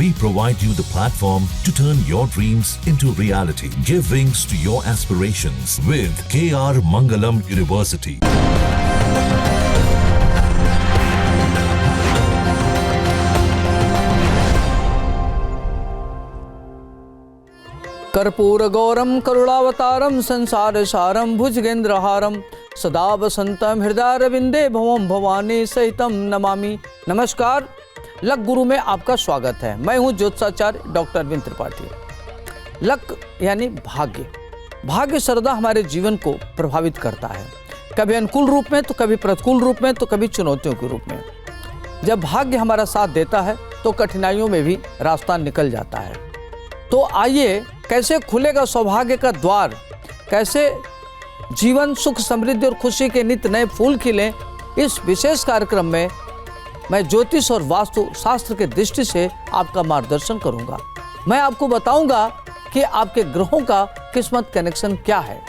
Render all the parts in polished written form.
We provide you the platform to turn your dreams into reality. Give wings to your aspirations with KR Mangalam University. कर्पूरगौरम करुणावतारम संसार सारम भुजगेंद्रहारम सदा वसंतम हृदयारविंदे भवम भवानी सहितम नमामि। नमस्कार, luck गुरु में आपका स्वागत है। मैं हूं ज्योतिषाचार्य डॉक्टर अरविंद त्रिपाठी। लक यानी भाग्य। भाग्य सर्वदा हमारे जीवन को प्रभावित करता है, कभी अनुकूल रूप में तो कभी प्रतिकूल रूप में तो कभी चुनौतियों के रूप में। जब भाग्य हमारा साथ देता है तो कठिनाइयों में भी रास्ता निकल जाता है। तो आइए, कैसे खुलेगा सौभाग्य का द्वार, कैसे जीवन सुख समृद्धि और खुशी के नित्य नए फूल खिलें, इस विशेष कार्यक्रम में मैं ज्योतिष और वास्तु शास्त्र के दृष्टि से आपका मार्गदर्शन करूंगा। मैं आपको बताऊंगा कि आपके ग्रहों का किस्मत कनेक्शन क्या है।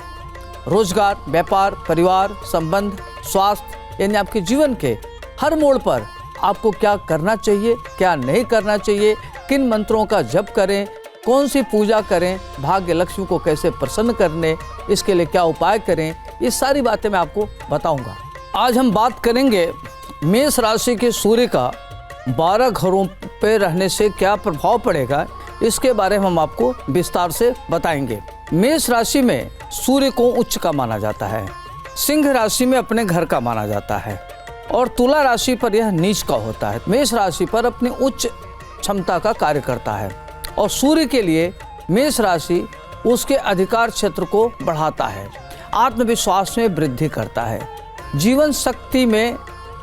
रोजगार, व्यापार, परिवार, संबंध, स्वास्थ्य यानी आपके जीवन के हर मोड़ पर आपको क्या करना चाहिए, क्या नहीं करना चाहिए, किन मंत्रों का जप करें, कौन सी पूजा करें, भाग्य लक्ष्मी को कैसे प्रसन्न करने, इसके लिए क्या उपाय करें, ये सारी बातें मैं आपको बताऊंगा। आज हम बात करेंगे मेष राशि के सूर्य का 12 घरों पे रहने से क्या प्रभाव पड़ेगा, इसके बारे में हम आपको विस्तार से बताएंगे। मेष राशि में सूर्य को उच्च का माना जाता है, सिंह राशि में अपने घर का माना जाता है और तुला राशि पर यह नीच का होता है। मेष राशि पर अपनी उच्च क्षमता का कार्य करता है और सूर्य के लिए मेष राशि उसके अधिकार क्षेत्र को बढ़ाता है, आत्मविश्वास में वृद्धि करता है, जीवन शक्ति में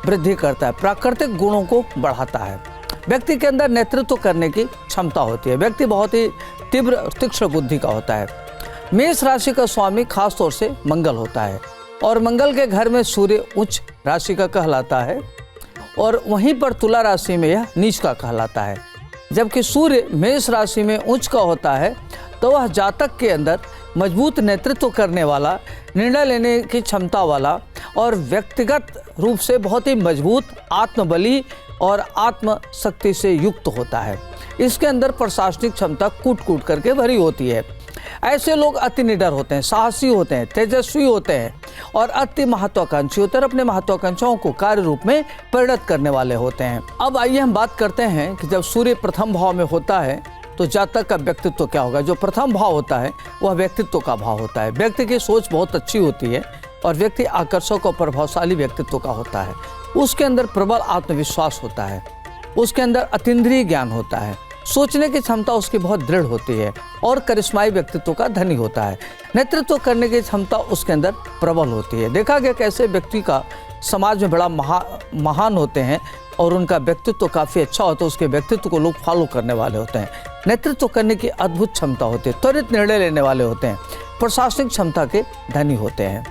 वृद्धि करता है, प्राकृतिक गुणों को बढ़ाता है। व्यक्ति के अंदर नेतृत्व करने की क्षमता होती है। व्यक्ति बहुत ही तीव्र और तीक्ष्ण बुद्धि का होता है। मेष राशि का स्वामी खास तौर से मंगल होता है और मंगल के घर में सूर्य उच्च राशि का कहलाता है और वहीं पर तुला राशि में यह नीच का कहलाता है। जबकि सूर्य मेष राशि में उच्च का होता है तो वह जातक के अंदर मजबूत नेतृत्व करने वाला, निर्णय लेने की क्षमता वाला और व्यक्तिगत रूप से बहुत ही मजबूत, आत्मबली और आत्मशक्ति से युक्त होता है। इसके अंदर प्रशासनिक क्षमता कूट कूट करके भरी होती है। ऐसे लोग अति निडर होते हैं, साहसी होते हैं, तेजस्वी होते हैं और अति महत्वाकांक्षी होते हैं और अपने महत्वाकांक्षाओं को कार्य रूप में परिणत करने वाले होते हैं। अब आइए हम बात करते हैं कि जब सूर्य प्रथम भाव में होता है तो जातक का व्यक्तित्व क्या होगा। जो प्रथम भाव होता है वह व्यक्तित्व का भाव होता है। व्यक्ति की सोच बहुत अच्छी होती है और व्यक्ति आकर्षक और प्रभावशाली व्यक्तित्व का होता है। उसके अंदर प्रबल आत्मविश्वास होता है, उसके अंदर अतीन्द्रिय ज्ञान होता है, सोचने की क्षमता उसकी बहुत दृढ़ होती है और करिश्माई व्यक्तित्व का धनी होता है। नेतृत्व करने की क्षमता उसके अंदर प्रबल होती है। देखा गया कैसे व्यक्ति का समाज में बड़ा महान होते हैं और उनका व्यक्तित्व काफ़ी अच्छा होता है, उसके व्यक्तित्व को लोग फॉलो करने वाले होते हैं। नेतृत्व करने की अद्भुत क्षमता होती है, त्वरित निर्णय लेने वाले होते हैं, प्रशासनिक क्षमता के धनी होते हैं।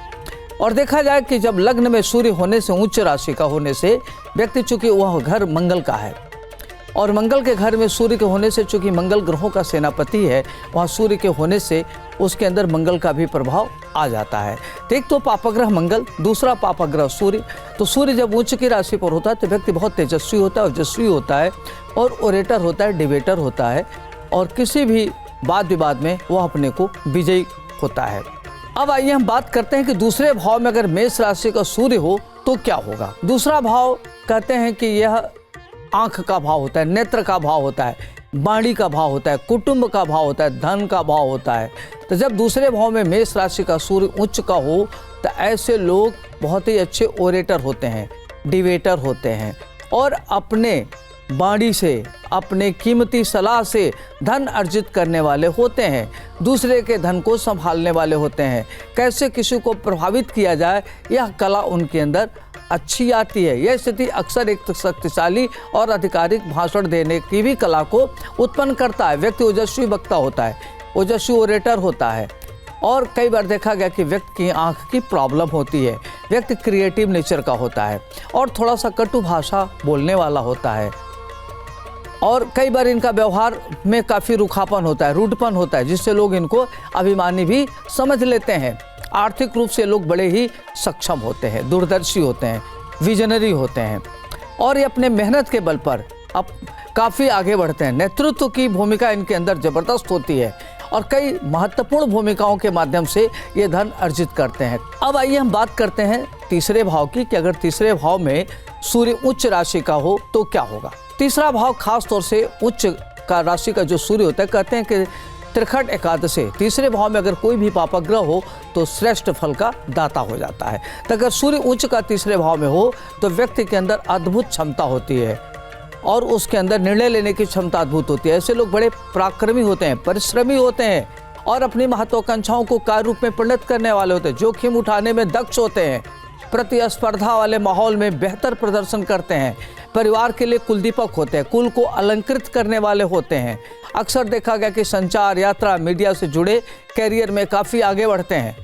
और देखा जाए कि जब लग्न में सूर्य होने से, उच्च राशि का होने से, व्यक्ति चूँकि वह घर मंगल का है और मंगल के घर में सूर्य के होने से, चूँकि मंगल ग्रहों का सेनापति है, वहाँ सूर्य के होने से उसके अंदर मंगल का भी प्रभाव आ जाता है। तो एक तो पापग्रह मंगल, दूसरा पापग्रह सूर्य। तो सूर्य जब उच्च की राशि पर होता है तो व्यक्ति बहुत तेजस्वी होता है, ओजस्वी होता है और ओरेटर होता है, डिबेटर होता है और किसी भी वाद विवाद में वह अपने को विजयी होता है। अब आइए हम बात करते हैं कि दूसरे भाव में अगर मेष राशि का सूर्य हो तो क्या होगा। दूसरा भाव कहते हैं कि यह आँख का भाव होता है, नेत्र का भाव होता है, वाणी का भाव होता है, कुटुंब का भाव होता है, धन का भाव होता है। तो जब दूसरे भाव में मेष राशि का सूर्य उच्च का हो तो ऐसे लोग बहुत ही अच्छे ओरेटर होते हैं, डिबेटर होते हैं और अपने वाणी से, अपने कीमती सलाह से धन अर्जित करने वाले होते हैं, दूसरे के धन को संभालने वाले होते हैं। कैसे किसी को प्रभावित किया जाए, यह कला उनके अंदर अच्छी आती है। यह स्थिति अक्सर एक शक्तिशाली और आधिकारिक भाषण देने की भी कला को उत्पन्न करता है। व्यक्ति ओजस्वी वक्ता होता है, ओजस्वी ओरेटर होता है और कई बार देखा गया कि व्यक्ति की आँख की प्रॉब्लम होती है। व्यक्ति क्रिएटिव नेचर का होता है और थोड़ा सा कटु भाषा बोलने वाला होता है और कई बार इनका व्यवहार में काफ़ी रूखापन होता है, रूडपन होता है, जिससे लोग इनको अभिमानी भी समझ लेते हैं। आर्थिक रूप से लोग बड़े ही सक्षम होते हैं, दूरदर्शी होते हैं, विजनरी होते हैं और ये अपने मेहनत के बल पर अब काफ़ी आगे बढ़ते हैं। नेतृत्व की भूमिका इनके अंदर जबरदस्त होती है और कई महत्वपूर्ण भूमिकाओं के माध्यम से ये धन अर्जित करते हैं। अब आइए हम बात करते हैं तीसरे भाव की कि अगर तीसरे भाव में सूर्य उच्च राशि का हो तो क्या होगा। तीसरा भाव खास तौर से उच्च का राशि का जो सूर्य होता है, कहते हैं कि त्रिखट एकादशी, तीसरे भाव में अगर कोई भी पापग्रह हो तो श्रेष्ठ फल का दाता हो जाता है। तो अगर सूर्य उच्च का तीसरे भाव में हो तो व्यक्ति के अंदर अद्भुत क्षमता होती है और उसके अंदर निर्णय लेने की क्षमता अद्भुत होती है। ऐसे लोग बड़े पराक्रमी होते हैं, परिश्रमी होते हैं और अपनी महत्वाकांक्षाओं को कार्य रूप में परिणत करने वाले होते हैं। जोखिम उठाने में दक्ष होते हैं, प्रतिस्पर्धा वाले माहौल में बेहतर प्रदर्शन करते हैं, परिवार के लिए कुलदीपक होते हैं, कुल को अलंकृत करने वाले होते हैं। अक्सर देखा गया कि संचार, यात्रा, मीडिया से जुड़े कैरियर में काफ़ी आगे बढ़ते हैं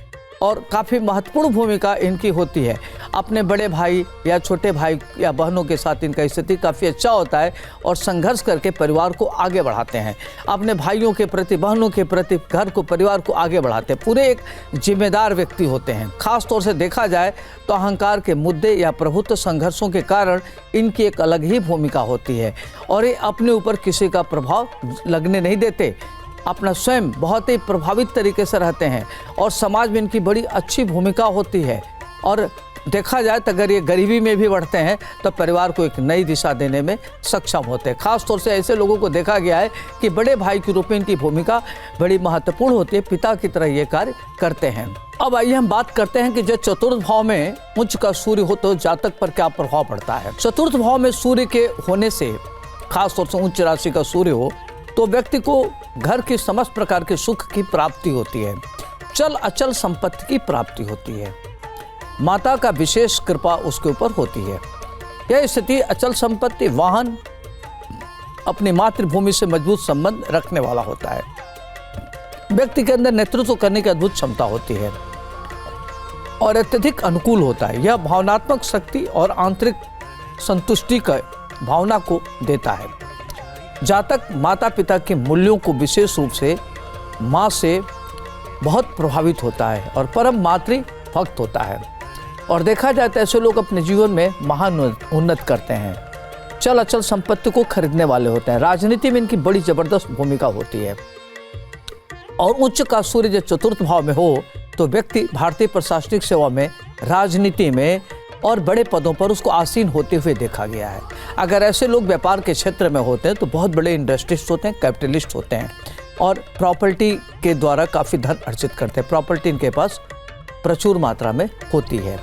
और काफ़ी महत्वपूर्ण भूमिका इनकी होती है। अपने बड़े भाई या छोटे भाई या बहनों के साथ इनका स्थिति काफ़ी अच्छा होता है और संघर्ष करके परिवार को आगे बढ़ाते हैं। अपने भाइयों के प्रति, बहनों के प्रति, घर को, परिवार को आगे बढ़ाते हैं। पूरे एक जिम्मेदार व्यक्ति होते हैं। खास तौर से देखा जाए तो अहंकार के मुद्दे या प्रभुत्व संघर्षों के कारण इनकी एक अलग ही भूमिका होती है और ये अपने ऊपर किसी का प्रभाव लगने नहीं देते। अपना स्वयं बहुत ही प्रभावित तरीके से रहते हैं और समाज में इनकी बड़ी अच्छी भूमिका होती है। और देखा जाए तो अगर ये गरीबी में भी बढ़ते हैं तो परिवार को एक नई दिशा देने में सक्षम होते हैं। खास तौर से ऐसे लोगों को देखा गया है कि बड़े भाई के रूप में इनकी भूमिका बड़ी महत्वपूर्ण होती है, पिता की तरह ये कार्य करते हैं। अब आइए हम बात करते हैं कि जब चतुर्थ भाव में उच्च का सूर्य हो तो जातक पर क्या प्रभाव पड़ता है। चतुर्थ भाव में सूर्य के होने से, खास तौर से उच्च राशि का सूर्य हो तो व्यक्ति को घर की समस्त प्रकार के सुख की प्राप्ति होती है, चल अचल संपत्ति की प्राप्ति होती है, माता का विशेष कृपा उसके ऊपर होती है। यह स्थिति अचल संपत्ति, वाहन, अपनी मातृभूमि से मजबूत संबंध रखने वाला होता है। व्यक्ति के अंदर नेतृत्व करने की अद्भुत क्षमता होती है और अत्यधिक अनुकूल होता है। यह भावनात्मक शक्ति और आंतरिक संतुष्टि का भावना को देता है। जातक माता पिता के मूल्यों को विशेष रूप से माँ से बहुत प्रभावित होता है और परम मातृ भक्त होता है और देखा जाए तो ऐसे लोग अपने जीवन में महान उन्नत करते हैं, चल अचल संपत्ति को खरीदने वाले होते हैं। राजनीति में इनकी बड़ी जबरदस्त भूमिका होती है और उच्च का सूर्य जब चतुर्थ भाव में हो तो व्यक्ति भारतीय प्रशासनिक सेवा में, राजनीति में और बड़े पदों पर उसको आसीन होते हुए देखा गया है। अगर ऐसे लोग व्यापार के क्षेत्र में होते हैं तो बहुत बड़े इंडस्ट्रिस्ट होते हैं, कैपिटलिस्ट होते हैं और प्रॉपर्टी के द्वारा काफ़ी धन अर्जित करते हैं। प्रॉपर्टी इनके पास प्रचुर मात्रा में होती है।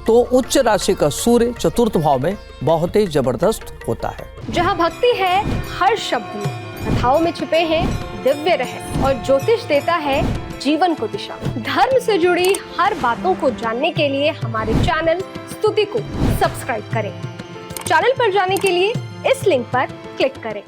तो उच्च राशि का सूर्य चतुर्थ भाव में बहुत ही जबरदस्त होता है। जहाँ भक्ति है हर शब्द में, कथाओं में छुपे हैं दिव्य रहस्य और ज्योतिष देता है जीवन को दिशा। धर्म से जुड़ी हर बातों को जानने के लिए हमारे चैनल स्तुति को सब्सक्राइब करें। चैनल पर जाने के लिए इस लिंक पर क्लिक करें।